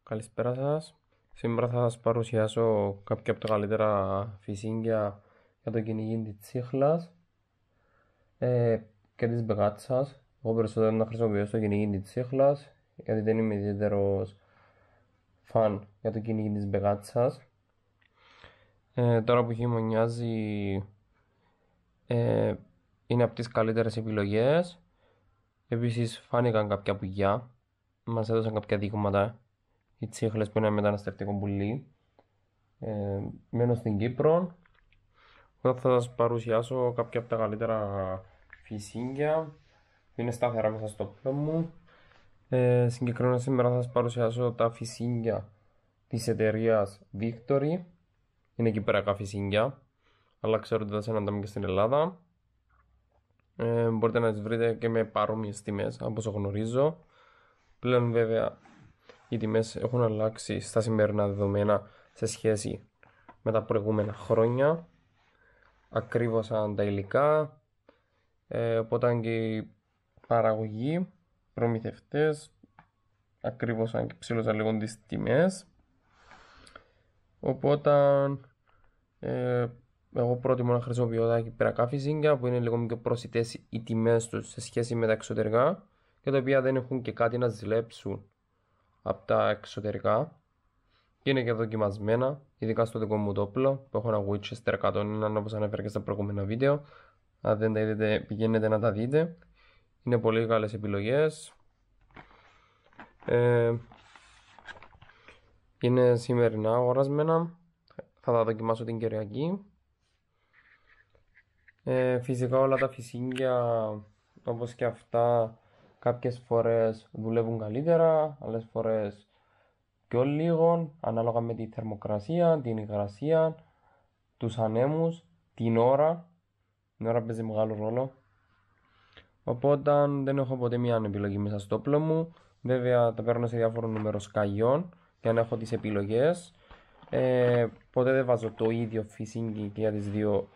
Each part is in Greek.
Καλησπέρα σας. Σήμερα θα σας παρουσιάσω κάποια από τα καλύτερα φυσίγγια για το κυνηγή της τσίχλας και της μπεγάτσας. Εγώ περισσότερο να χρησιμοποιώ στο κυνηγή της τσίχλας γιατί δεν είμαι ιδιαίτερος φαν για το κυνηγή της μπεγάτσας. Τώρα που χειμωνιάζει είναι από τις καλύτερες επιλογές. Επίσης φάνηκαν κάποια πουλιά, μας έδωσαν κάποια δείγματα. Οι τσίχλες που είναι ένα μεταναστευτικό πουλί. Μένω στην Κύπρο. Εδώ θα σας παρουσιάσω κάποια από τα καλύτερα φυσίγγια που είναι σταθερά μέσα στο πλό μου. Συγκεκριμένα σήμερα θα σας παρουσιάσω τα φυσίγγια της εταιρείας Victory. Είναι κυπριακά φυσίγγια, αλλά ξέρω ότι θα συναντάμε και στην Ελλάδα. Μπορείτε να τις βρείτε και με παρόμοιες τιμές από όσο γνωρίζω. Πλέον βέβαια οι τιμές έχουν αλλάξει στα σημερινά δεδομένα σε σχέση με τα προηγούμενα χρόνια. Ακρίβωσαν τα υλικά, οπότε και η παραγωγή, προμηθευτές ακρίβωσαν και ψήλωσαν λίγο τις τιμές. Οπότε εγώ προτιμώ να χρησιμοποιώ τα κυπριακά φυσίγγια που είναι λίγο πιο προσιτές οι τιμές τους σε σχέση με τα εξωτερικά και τα οποία δεν έχουν και κάτι να ζηλέψουν από τα εξωτερικά και είναι και δοκιμασμένα, ειδικά στο δικό μου το όπλο που έχω ένα Winchester 101 όπως ανέφερα και στα προηγούμενα βίντεο. Αν δεν τα είδετε πηγαίνετε να τα δείτε, είναι πολύ καλές επιλογές. Είναι σημερινά αγορασμένα, θα τα δοκιμάσω την Κυριακή. Φυσικά όλα τα φυσίγγια όπως και αυτά κάποιες φορές δουλεύουν καλύτερα, άλλες φορές πιο λίγο, ανάλογα με τη θερμοκρασία, την υγρασία, τους ανέμους, την ώρα. Η ώρα παίζει μεγάλο ρόλο. Οπότε δεν έχω ποτέ μια επιλογή μέσα στο όπλο μου. Βέβαια τα παίρνω σε διάφορο νούμερο σκαγιών για να έχω τις επιλογές. Ποτέ δεν βάζω το ίδιο φυσίγγι και για τις δύο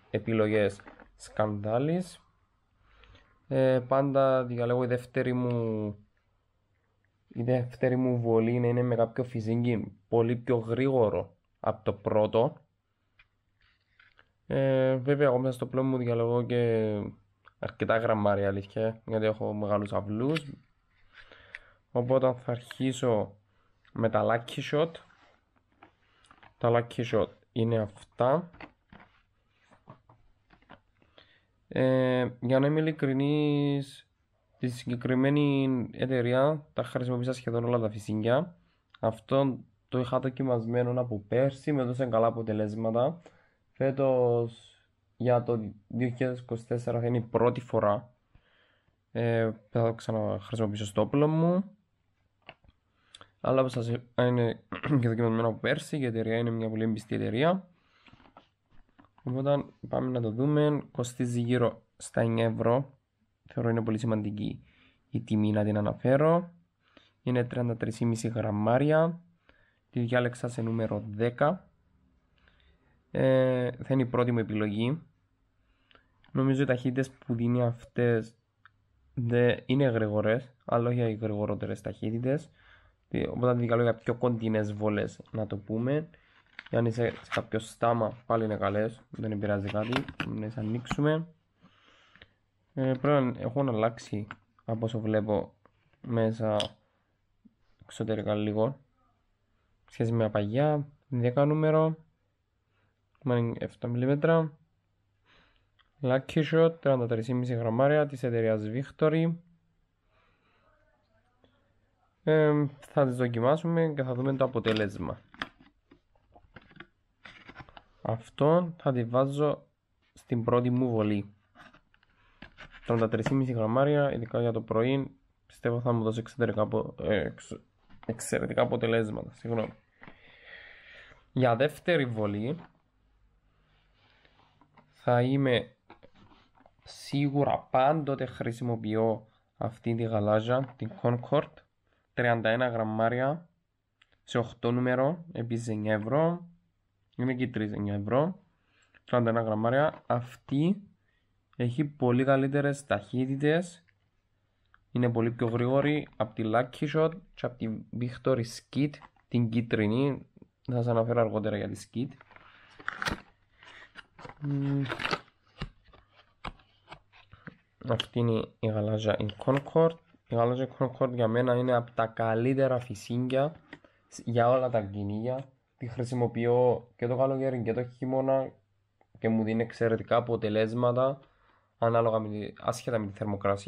επιλογές σκανδάλης. Πάντα διαλέγω η δεύτερη μου βολή να είναι με κάποιο φυσίγγι πολύ πιο γρήγορο από το πρώτο. Βέβαια εγώ μέσα στο πλό μου διαλέγω και αρκετά γραμμάρια αλήθεια γιατί έχω μεγάλους αυλούς. Οπότε θα αρχίσω με τα Lucky Shot. Τα Lucky Shot είναι αυτά. Για να είμαι ειλικρινής, τη συγκεκριμένη εταιρεία τα χρησιμοποίησα σχεδόν όλα τα φυσίγγια. Αυτό το είχα δοκιμασμένο από πέρσι, με έδωσε καλά αποτελέσματα. Φέτος για το 2024 θα είναι η πρώτη φορά θα το ξαναχρησιμοποιήσω στο όπλο μου. Αλλά όπως σας είπα είναι και δοκιμασμένο από πέρσι και η εταιρεία είναι μια πολύ εμπιστή εταιρεία. Οπότε πάμε να το δούμε. Κοστίζει γύρω στα 9 ευρώ. Θεωρώ είναι πολύ σημαντική η τιμή να την αναφέρω. Είναι 33,5 γραμμάρια. Τη διάλεξα σε νούμερο 10. Θα είναι η πρώτη μου επιλογή. Νομίζω οι ταχύτητες που δίνει αυτές είναι γρήγορες, αλλά όχι οι γρηγορότερες ταχύτητες. Οπότε δικαλώ για πιο κοντινές βόλες να το πούμε. Αν είσαι σε κάποιο στάμα πάλι είναι καλές, δεν επηρεάζει κάτι. Να τις ανοίξουμε. Πρέπει να έχουν αλλάξει από όσο βλέπω μέσα εξωτερικά λίγο σχέση με απαγιά. 10 νούμερο, 7 mm. Lucky Shot 33,5 γραμμάρια της εταιρείας Victory. Θα τις δοκιμάσουμε και θα δούμε το αποτέλεσμα. Αυτό θα τη βάζω στην πρώτη μου βολή. 33,5 γραμμάρια, ειδικά για το πρωί, πιστεύω θα μου δώσει εξαιρετικά αποτελέσματα. Συγγνώμη. Για δεύτερη βολή θα είμαι σίγουρα πάντοτε χρησιμοποιώ αυτή τη γαλάζια, την Concord, 31 γραμμάρια σε 8 νούμερο, επίσης 9 ευρώ. Είναι και 3 9 ευρώ. 31 γραμμάρια. Αυτή έχει πολύ καλύτερες ταχύτητες. είναι πολύ πιο γρήγορη από τη Lucky Shot και από τη Victory Skid, την κίτρινη. Θα σας αναφέρω αργότερα για τη Skid. Αυτή είναι η γαλάζια η Concord. Η γαλάζια Concord για μένα είναι από τα καλύτερα φυσίγγια για όλα τα κυνήγια. Τη χρησιμοποιώ και το καλοκαίρι και το χειμώνα και μου δίνει εξαιρετικά αποτελέσματα άσχετα με τη θερμοκρασία.